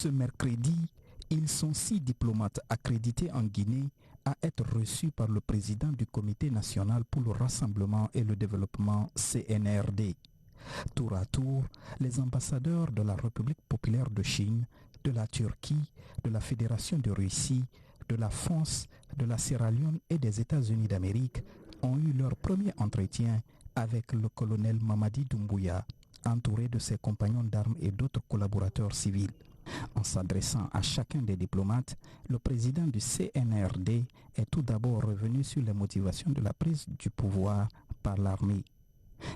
Ce mercredi, ils sont 6 diplomates accrédités en Guinée à être reçus par le président du Comité national pour le rassemblement et le développement CNRD. Tour à tour, les ambassadeurs de la République populaire de Chine, de la Turquie, de la Fédération de Russie, de la France, de la Sierra Leone et des États-Unis d'Amérique ont eu leur premier entretien avec le colonel Mamadi Doumbouya, entouré de ses compagnons d'armes et d'autres collaborateurs civils. En s'adressant à chacun des diplomates, le président du CNRD est tout d'abord revenu sur les motivations de la prise du pouvoir par l'armée.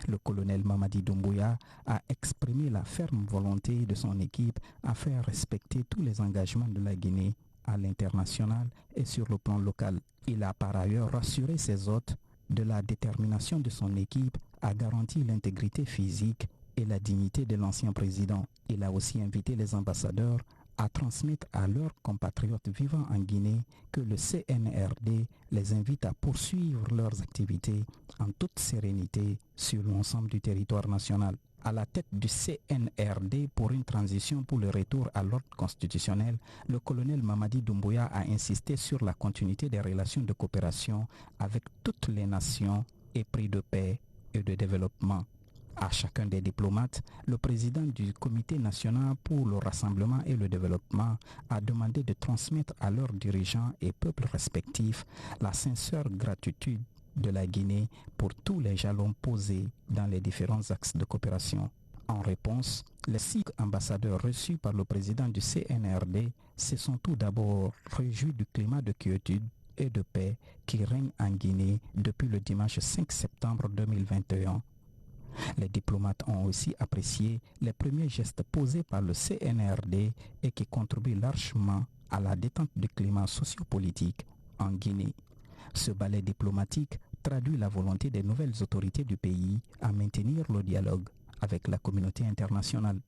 Le colonel Mamadi Doumbouya a exprimé la ferme volonté de son équipe à faire respecter tous les engagements de la Guinée à l'international et sur le plan local. Il a par ailleurs rassuré ses hôtes de la détermination de son équipe à garantir l'intégrité physique et la dignité de l'ancien président. Il a aussi invité les ambassadeurs à transmettre à leurs compatriotes vivant en Guinée que le CNRD les invite à poursuivre leurs activités en toute sérénité sur l'ensemble du territoire national. À la tête du CNRD pour une transition pour le retour à l'ordre constitutionnel, le colonel Mamadi Doumbouya a insisté sur la continuité des relations de coopération avec toutes les nations épris de paix et de développement. À chacun des diplomates, le président du Comité national pour le rassemblement et le développement a demandé de transmettre à leurs dirigeants et peuples respectifs la sincère gratitude de la Guinée pour tous les jalons posés dans les différents axes de coopération. En réponse, les 6 ambassadeurs reçus par le président du CNRD se sont tout d'abord réjouis du climat de quiétude et de paix qui règne en Guinée depuis le dimanche 5 septembre 2021. Les diplomates ont aussi apprécié les premiers gestes posés par le CNRD et qui contribuent largement à la détente du climat sociopolitique en Guinée. Ce ballet diplomatique traduit la volonté des nouvelles autorités du pays à maintenir le dialogue avec la communauté internationale.